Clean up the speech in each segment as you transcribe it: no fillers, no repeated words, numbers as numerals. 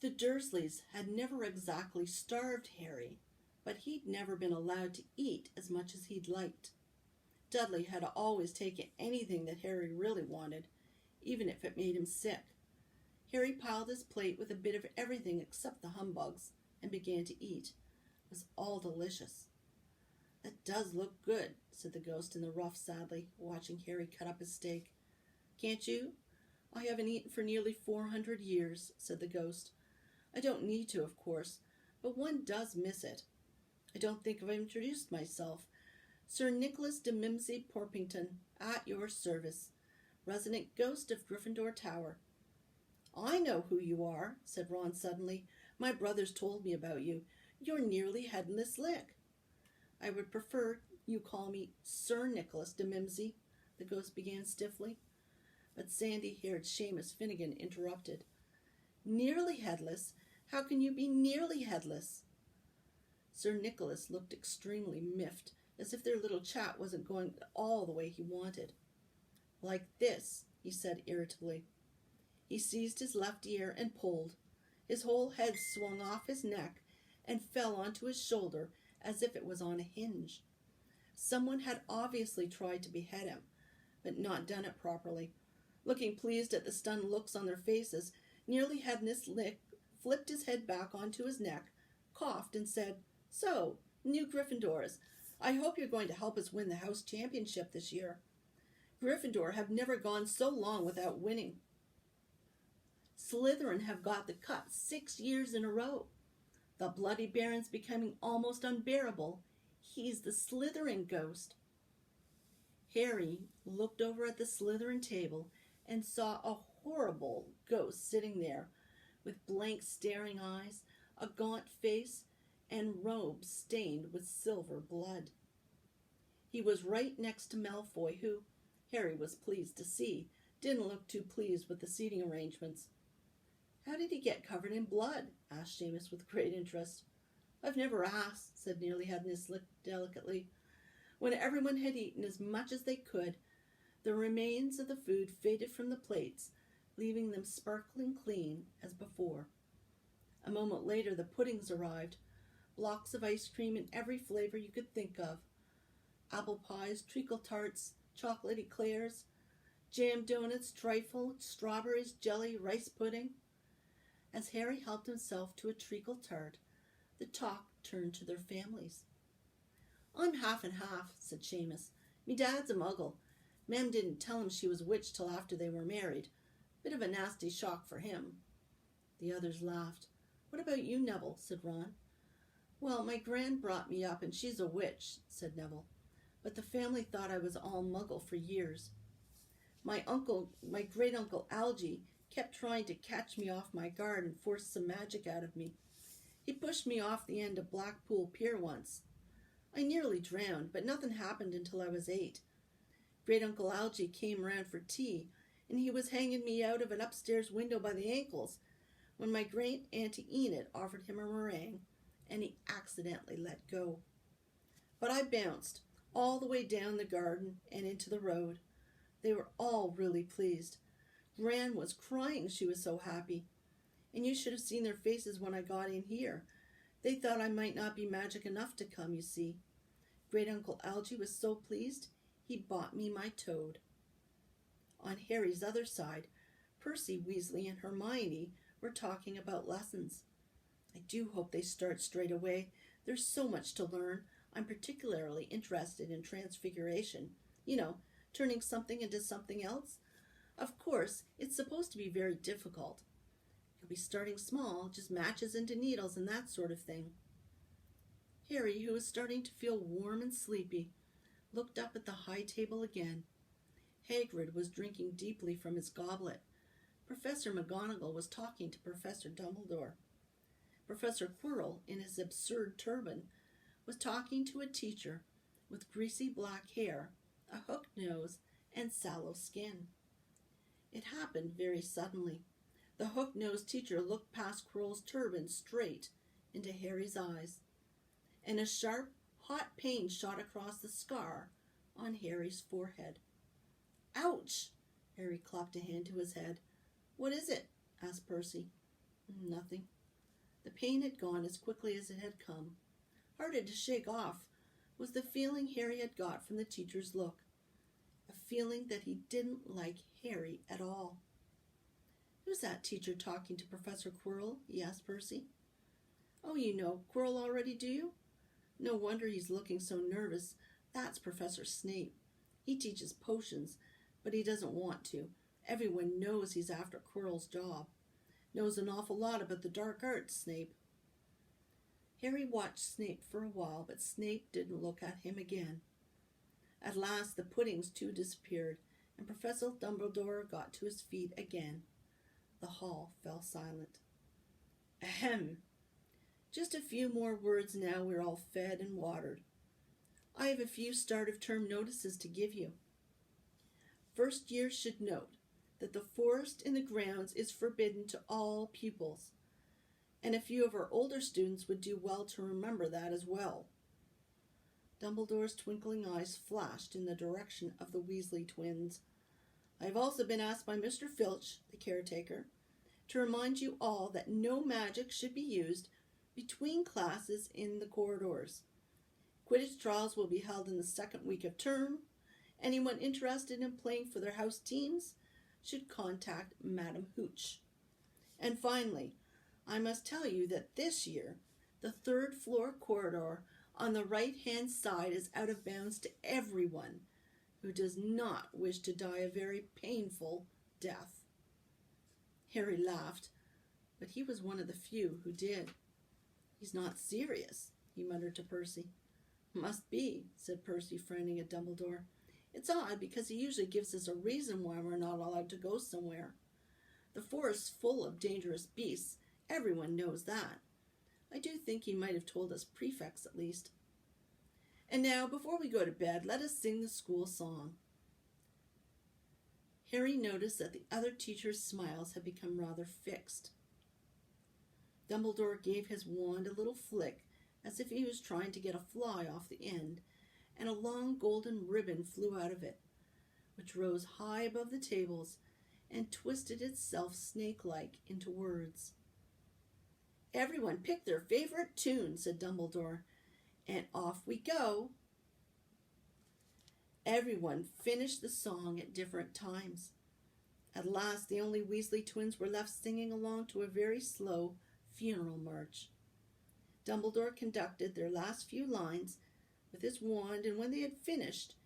The Dursleys had never exactly starved Harry, but he'd never been allowed to eat as much as he'd liked. Dudley had always taken anything that Harry really wanted, even if it made him sick. Harry piled his plate with a bit of everything except the humbugs and began to eat. It was all delicious. "That does look good," said the ghost in the rough sadly, watching Harry cut up his steak. "Can't you?" "I haven't eaten for nearly 400 years, said the ghost. "I don't need to, of course, but one does miss it. I don't think I've introduced myself. Sir Nicholas de Mimsy Porpington, at your service, resident ghost of Gryffindor Tower." "I know who you are," said Ron suddenly. "My brothers told me about you. You're nearly headless Lick." "I would prefer you call me Sir Nicholas de Mimsy," the ghost began stiffly. But sandy-haired Seamus Finnegan interrupted. "Nearly headless? How can you be nearly headless?" Sir Nicholas looked extremely miffed, as if their little chat wasn't going all the way he wanted. "Like this," he said irritably. He seized his left ear and pulled. His whole head swung off his neck and fell onto his shoulder as if it was on a hinge. Someone had obviously tried to behead him, but not done it properly. Looking pleased at the stunned looks on their faces, nearly headless Lick flipped his head back onto his neck, coughed, and said, "So, new Gryffindors, I hope you're going to help us win the house championship this year. Gryffindor have never gone so long without winning. Slytherin have got the cup 6 years in a row. The Bloody Baron's becoming almost unbearable. He's the Slytherin ghost." Harry looked over at the Slytherin table and saw a horrible ghost sitting there with blank staring eyes, a gaunt face, and robes stained with silver blood. He was right next to Malfoy, who, Harry was pleased to see, didn't look too pleased with the seating arrangements. "How did he get covered in blood?" asked Seamus with great interest. "I've never asked," said Nearly Headless Lick delicately. When everyone had eaten as much as they could, the remains of the food faded from the plates, leaving them sparkling clean as before. A moment later the puddings arrived, blocks of ice cream in every flavor you could think of. Apple pies, treacle tarts, chocolate eclairs, jam donuts, trifle, strawberries, jelly, rice pudding. As Harry helped himself to a treacle tart, the talk turned to their families. "I'm half and half," said Seamus. "Me dad's a muggle. Mem didn't tell him she was a witch till after they were married. Bit of a nasty shock for him." The others laughed. "What about you, Neville?" said Ron. "Well, my gran brought me up, and she's a witch," said Neville. "But the family thought I was all muggle for years. My great-uncle Algy, kept trying to catch me off my guard and force some magic out of me. He pushed me off the end of Blackpool Pier once. I nearly drowned, but nothing happened until I was 8. Great-uncle Algy came round for tea, and he was hanging me out of an upstairs window by the ankles when my great-auntie Enid offered him a meringue, and he accidentally let go. But I bounced all the way down the garden and into the road. They were all really pleased. Gran was crying, she was so happy. And you should have seen their faces when I got in here. They thought I might not be magic enough to come, you see. Great-uncle Algy was so pleased, he bought me my toad." On Harry's other side, Percy, Weasley, and Hermione were talking about lessons. "I do hope they start straight away. There's so much to learn. I'm particularly interested in transfiguration. You know, turning something into something else. Of course, it's supposed to be very difficult. You'll be starting small, just matches into needles and that sort of thing." Harry, who was starting to feel warm and sleepy, looked up at the high table again. Hagrid was drinking deeply from his goblet. Professor McGonagall was talking to Professor Dumbledore. Professor Quirrell, in his absurd turban, was talking to a teacher with greasy black hair, a hooked nose, and sallow skin. It happened very suddenly. The hook-nosed teacher looked past Quirrell's turban straight into Harry's eyes, and a sharp, hot pain shot across the scar on Harry's forehead. "Ouch!" Harry clapped a hand to his head. "What is it?" asked Percy. Nothing. The pain had gone as quickly as it had come. Harder to shake off was the feeling Harry had got from the teacher's look. A feeling that he didn't like Harry at all. "Who's that teacher talking to Professor Quirrell?" he asked Percy. "Oh, you know Quirrell already, do you? No wonder he's looking so nervous. That's Professor Snape. He teaches potions, but he doesn't want to. Everyone knows he's after Quirrell's job. Knows an awful lot about the dark arts, Snape." Harry watched Snape for a while, but Snape didn't look at him again. At last the puddings too disappeared, and Professor Dumbledore got to his feet again. The hall fell silent. "Ahem. Just a few more words now we're all fed and watered. I have a few start-of-term notices to give you. First years should note that the forest in the grounds is forbidden to all pupils, and a few of our older students would do well to remember that as well." Dumbledore's twinkling eyes flashed in the direction of the Weasley twins. "I have also been asked by Mr. Filch, the caretaker, to remind you all that no magic should be used between classes in the corridors. Quidditch trials will be held in the second week of term. Anyone interested in playing for their house teams should contact Madam Hooch. And finally, I must tell you that this year, the third floor corridor on the right-hand side is out of bounds to everyone who does not wish to die a very painful death." Harry laughed, but he was one of the few who did. "He's not serious," he muttered to Percy. "Must be," said Percy, frowning at Dumbledore. "It's odd, because he usually gives us a reason why we're not allowed to go somewhere. The forest's full of dangerous beasts. Everyone knows that. I do think he might have told us prefects at least. And now, before we go to bed, let us sing the school song." Harry noticed that the other teachers' smiles had become rather fixed. Dumbledore gave his wand a little flick, as if he was trying to get a fly off the end, and a long golden ribbon flew out of it, which rose high above the tables and twisted itself snake-like into words. "Everyone pick their favorite tune," said Dumbledore, "and off we go." Everyone finished the song at different times. At last the only Weasley twins were left singing along to a very slow funeral march. Dumbledore conducted their last few lines with his wand, and when they had finished,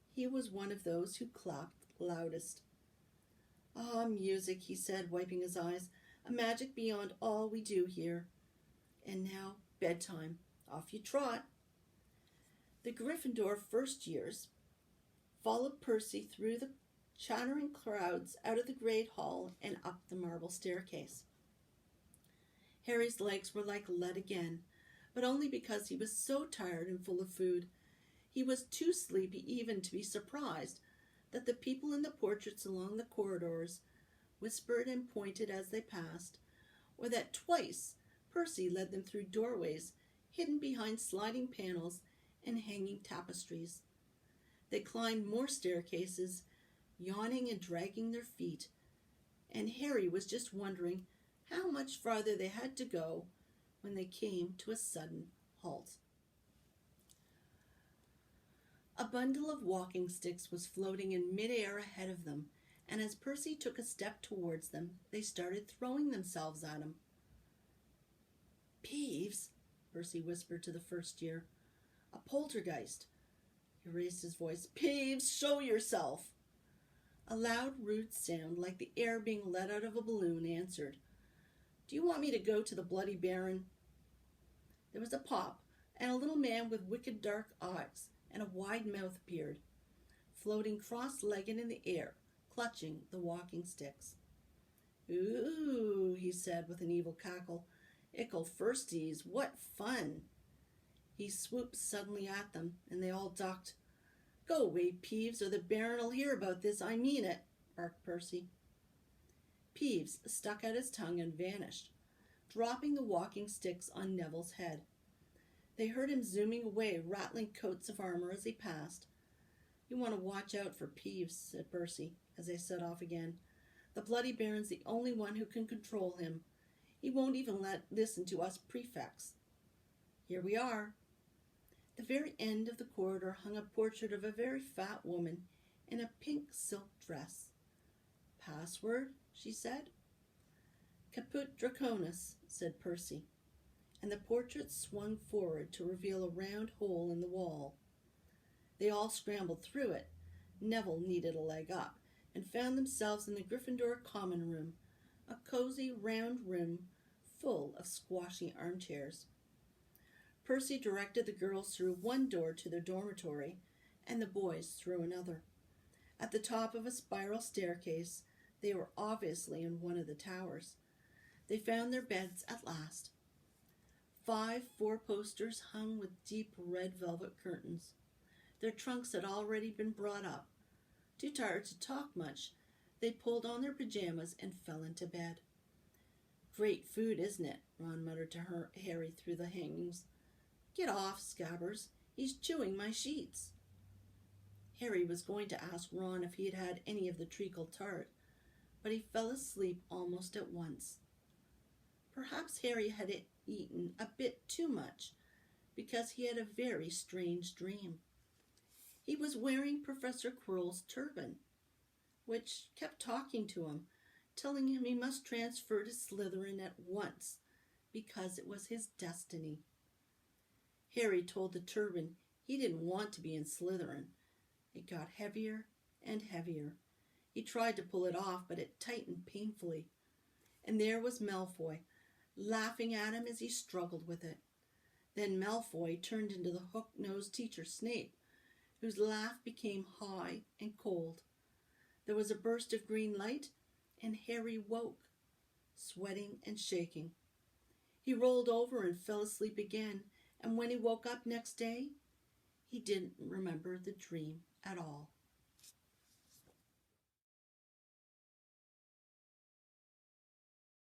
he was one of those who clapped loudest. "Ah, music," he said, wiping his eyes, "a magic beyond all we do here. And now, bedtime. Off you trot." The Gryffindor first years followed Percy through the chattering crowds out of the great hall and up the marble staircase. Harry's legs were like lead again, but only because he was so tired and full of food. He was too sleepy even to be surprised that the people in the portraits along the corridors whispered and pointed as they passed, or that twice Percy led them through doorways hidden behind sliding panels and hanging tapestries. They climbed more staircases, yawning and dragging their feet, and Harry was just wondering how much farther they had to go when they came to a sudden halt. A bundle of walking sticks was floating in midair ahead of them, and as Percy took a step towards them, they started throwing themselves at him. "Peeves," Percy whispered to the first year. "A poltergeist." He raised his voice. "Peeves, show yourself." A loud, rude sound, like the air being let out of a balloon, answered. "Do you want me to go to the Bloody Baron?" There was a pop, and a little man with wicked dark eyes and a wide mouth appeared, floating cross-legged in the air, clutching the walking sticks. "Ooh," he said with an evil cackle. "Ickle firsties, what fun!" He swooped suddenly at them, and they all ducked. "Go away, Peeves, or the Baron'll hear about this, I mean it," barked Percy. Peeves stuck out his tongue and vanished, dropping the walking sticks on Neville's head. They heard him zooming away, rattling coats of armor as he passed. "You want to watch out for Peeves," said Percy, as they set off again. "The Bloody Baron's the only one who can control him. He won't even listen to us prefects. Here we are. The very end of the corridor hung a portrait of a very fat woman in a pink silk dress. Password, she said. Caput Draconis, said Percy, and the portrait swung forward to reveal a round hole in the wall. They all scrambled through it. Neville needed a leg up, and found themselves in the Gryffindor common room, a cozy round room full of squashy armchairs. Percy directed the girls through one door to their dormitory, and the boys through another. At the top of a spiral staircase, they were obviously in one of the towers. They found their beds at last. 5 four-posters hung with deep red velvet curtains. Their trunks had already been brought up. Too tired to talk much, they pulled on their pajamas and fell into bed. Great food, isn't it? Ron muttered to Harry through the hangings. Get off, Scabbers. He's chewing my sheets. Harry was going to ask Ron if he had had any of the treacle tart, but he fell asleep almost at once. Perhaps Harry had eaten a bit too much, because he had a very strange dream. He was wearing Professor Quirrell's turban, which kept talking to him, telling him he must transfer to Slytherin at once, because it was his destiny. Harry told the turban he didn't want to be in Slytherin. It got heavier and heavier. He tried to pull it off, but it tightened painfully. And there was Malfoy, laughing at him as he struggled with it. Then Malfoy turned into the hook-nosed teacher Snape, whose laugh became high and cold. There was a burst of green light, and Harry woke, sweating and shaking. He rolled over and fell asleep again, and when he woke up next day, he didn't remember the dream at all.